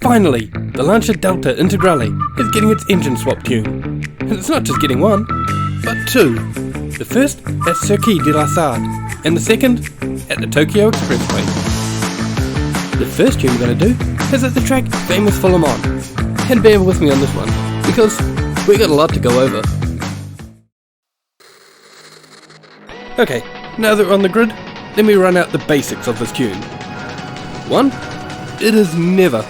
Finally, the Lancia Delta Integrale is getting its engine swap tune. And it's not just getting one, but two. The first at Sarthe de la Sarthe, and the second at the Tokyo Expressway. The first tune we're going to do is at the track famous for Le Mans. And bear with me on this one, because we got a lot to go over. Okay, now that we're on the grid, let me run out the basics of this tune. 1. It is never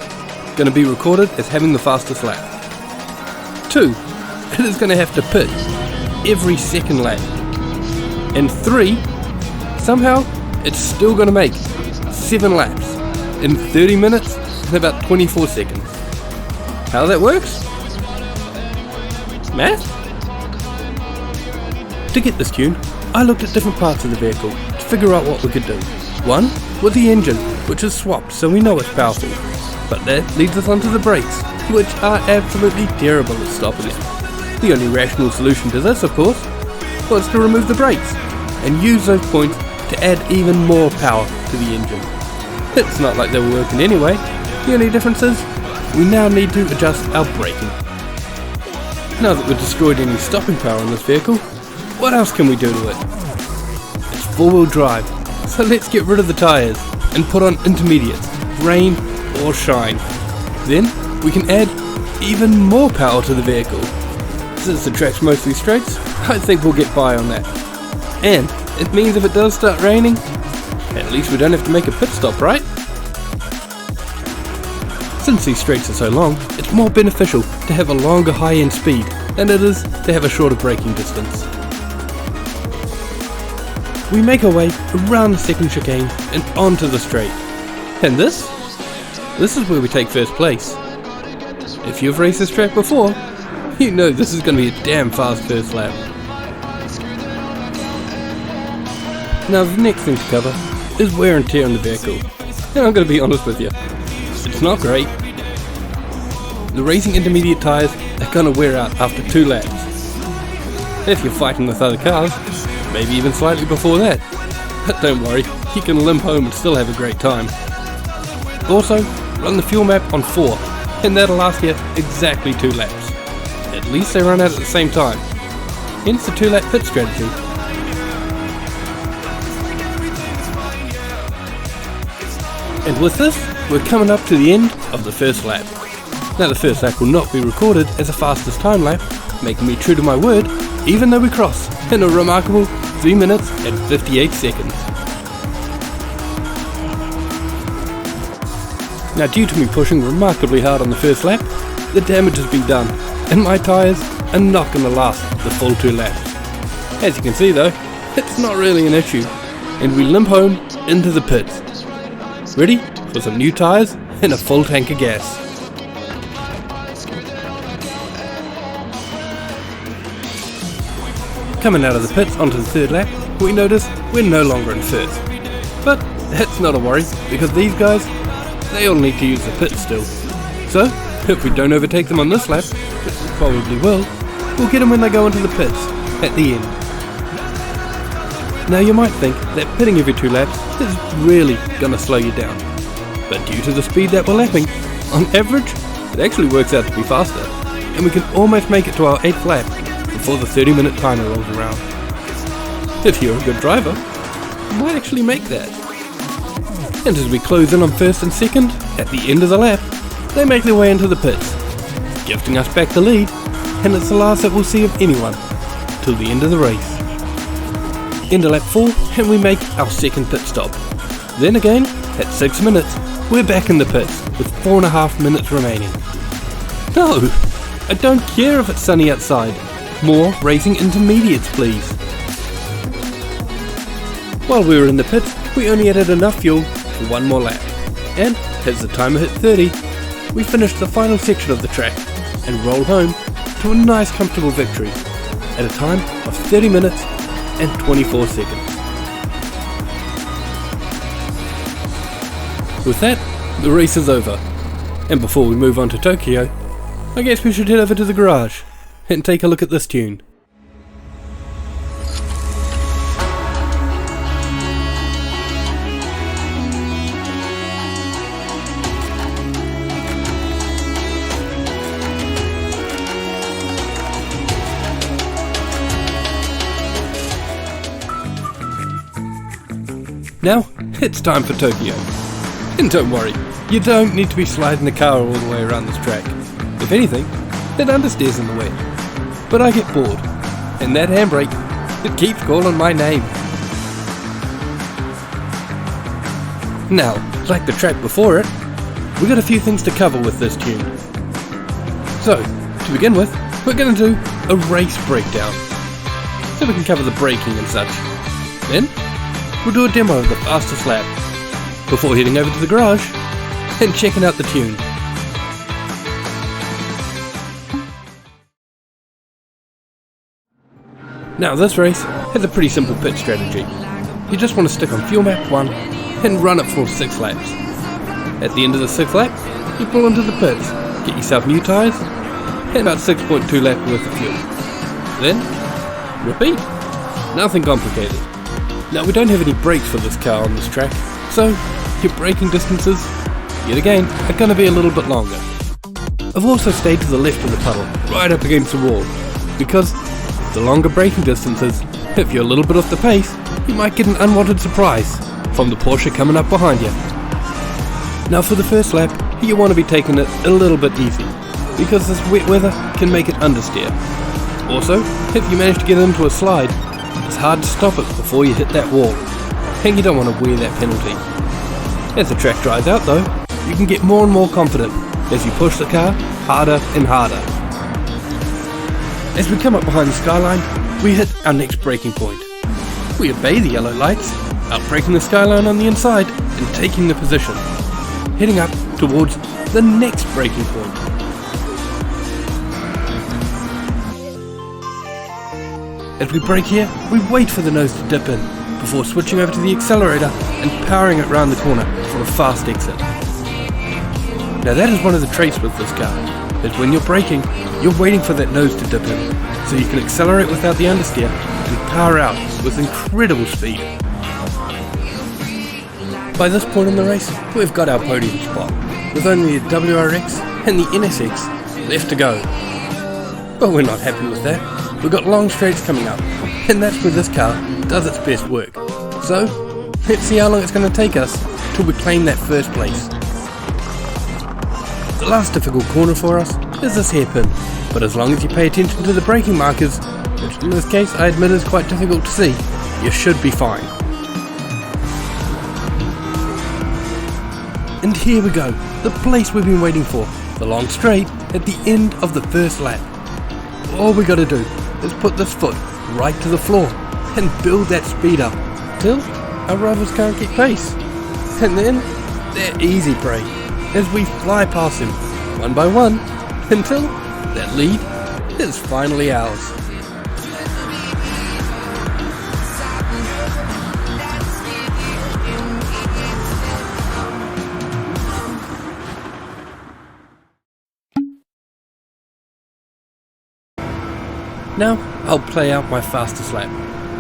going to be recorded as having the fastest lap. 2. It is going to have to pit every second lap. And 3. Somehow, it's still going to make 7 laps in 30 minutes and about 24 seconds. How that works? Math? To get this tune, I looked at different parts of the vehicle to figure out what we could do. 1 was the engine, which is swapped so we know it's powerful. But that leads us onto the brakes, which are absolutely terrible at stopping it. The only rational solution to this, of course, was to remove the brakes and use those points to add even more power to the engine. It's not like they were working anyway. The only difference is we now need to adjust our braking. Now that we've destroyed any stopping power on this vehicle, what else can we do to it? It's 4-wheel drive, so let's get rid of the tyres and put on intermediates, rain or shine. Then we can add even more power to the vehicle. Since the track's mostly straights, I think we'll get by on that. And it means if it does start raining, at least we don't have to make a pit stop, right? Since these straights are so long, it's more beneficial to have a longer high-end speed than it is to have a shorter braking distance. We make our way around the second chicane and onto the straight. And this is where we take first place. If you've raced this track before, you know this is going to be a damn fast first lap. Now the next thing to cover is wear and tear on the vehicle. And I'm going to be honest with you, it's not great. The racing intermediate tyres are going to wear out after 2 laps. If you're fighting with other cars, maybe even slightly before that. But don't worry, you can limp home and still have a great time. Also, run the fuel map on 4, and that'll last you exactly 2 laps. At least they run out at the same time. Hence the 2-lap pit strategy. And with this, we're coming up to the end of the first lap. Now the first lap will not be recorded as the fastest time lap, making me true to my word, even though we cross in a remarkable 3 minutes and 58 seconds. Now due to me pushing remarkably hard on the first lap, the damage has been done, and my tyres are not going to last the full 2 laps. As you can see though, it's not really an issue, and we limp home into the pits. Ready for some new tyres and a full tank of gas. Coming out of the pits onto the third lap, we notice we're no longer in first. But that's not a worry, because these guys, they all need to use the pits still. So, if we don't overtake them on this lap, which we probably will, we'll get them when they go into the pits, at the end. Now you might think that pitting every 2 laps is really going to slow you down. But due to the speed that we're lapping, on average, it actually works out to be faster. And we can almost make it to our 8th lap before the 30-minute timer rolls around. If you're a good driver, you might actually make that. And as we close in on first and second, at the end of the lap, they make their way into the pits, gifting us back the lead, and it's the last that we'll see of anyone till the end of the race. Into lap 4, and we make our second pit stop. Then again, at 6 minutes, we're back in the pits with 4.5 minutes remaining. No, I don't care if it's sunny outside. More racing intermediates, please. While we were in the pits, we only added enough fuel for 1 more lap. And as the timer hit 30, we finished the final section of the track and rolled home to a nice comfortable victory at a time of 30 minutes and 24 seconds. With that, the race is over. And before we move on to Tokyo, I guess we should head over to the garage and take a look at this tune. Now, it's time for Tokyo. And don't worry, you don't need to be sliding the car all the way around this track. If anything, it understeers in the way. But I get bored, and that handbrake, it keeps calling my name. Now, like the track before it, we got a few things to cover with this tune. So, to begin with, we're going to do a race breakdown, so we can cover the braking and such. Then, we'll do a demo of the fastest lap, before heading over to the garage and checking out the tune. Now this race has a pretty simple pit strategy. You just want to stick on fuel map 1 and run it for 6 laps. At the end of the 6th lap, you pull into the pits, get yourself new tyres and about 6.2 laps worth of fuel. Then, repeat. Nothing complicated. Now we don't have any brakes for this car on this track, so your braking distances, yet again, are going to be a little bit longer. I've also stayed to the left of the puddle, right up against the wall, because the longer braking distances, if you're a little bit off the pace, you might get an unwanted surprise from the Porsche coming up behind you. Now for the first lap, you want to be taking it a little bit easy, because this wet weather can make it understeer. Also, if you manage to get into a slide, it's hard to stop it before you hit that wall, and you don't want to wear that penalty. As the track dries out though, you can get more and more confident as you push the car harder and harder. As we come up behind the skyline, we hit our next braking point. We obey the yellow lights, outbraking the skyline on the inside and taking the position, heading up towards the next braking point. As we brake here, we wait for the nose to dip in, before switching over to the accelerator and powering it round the corner for a fast exit. Now that is one of the traits with this car, is when you're braking, you're waiting for that nose to dip in, so you can accelerate without the understeer and power out with incredible speed. By this point in the race, we've got our podium spot, with only the WRX and the NSX left to go. But we're not happy with that. We've got long straights coming up, and that's where this car does its best work. So, let's see how long it's going to take us till we claim that first place. The last difficult corner for us is this hairpin, but as long as you pay attention to the braking markers, which in this case I admit is quite difficult to see, you should be fine. And here we go, the place we've been waiting for, the long straight at the end of the first lap. All we gotta do is put this foot right to the floor and build that speed up till our rivals can't keep pace. And then they're easy prey as we fly past him one by one until that lead is finally ours. Now I'll play out my fastest lap,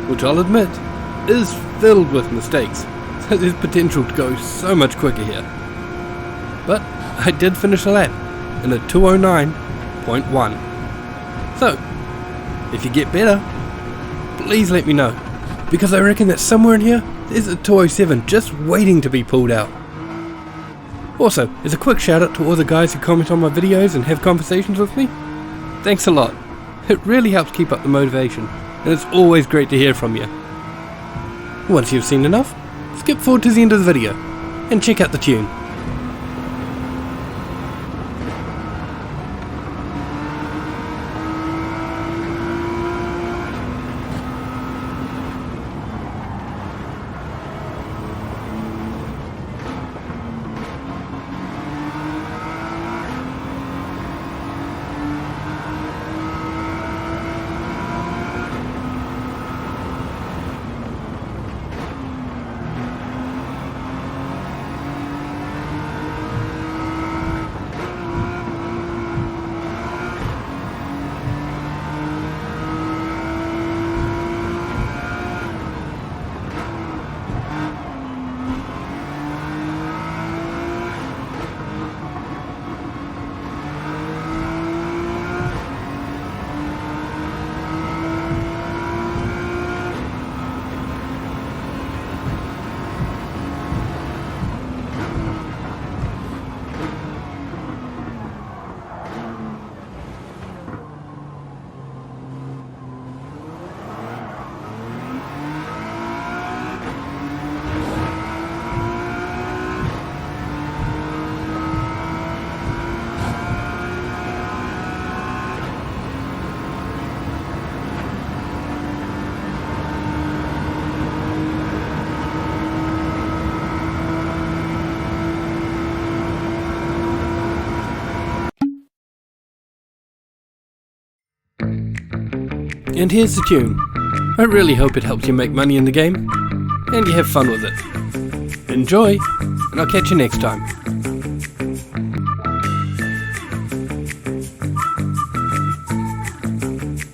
which I'll admit is filled with mistakes, so there's potential to go so much quicker here. But I did finish a lap in a 2:09.1. So, if you get better, please let me know, because I reckon that somewhere in here there's a 2:07 just waiting to be pulled out. Also, as a quick shout out to all the guys who comment on my videos and have conversations with me, thanks a lot. It really helps keep up the motivation, and it's always great to hear from you. Once you've seen enough, skip forward to the end of the video and check out the tune. And here's the tune. I really hope it helps you make money in the game, and you have fun with it. Enjoy, and I'll catch you next time.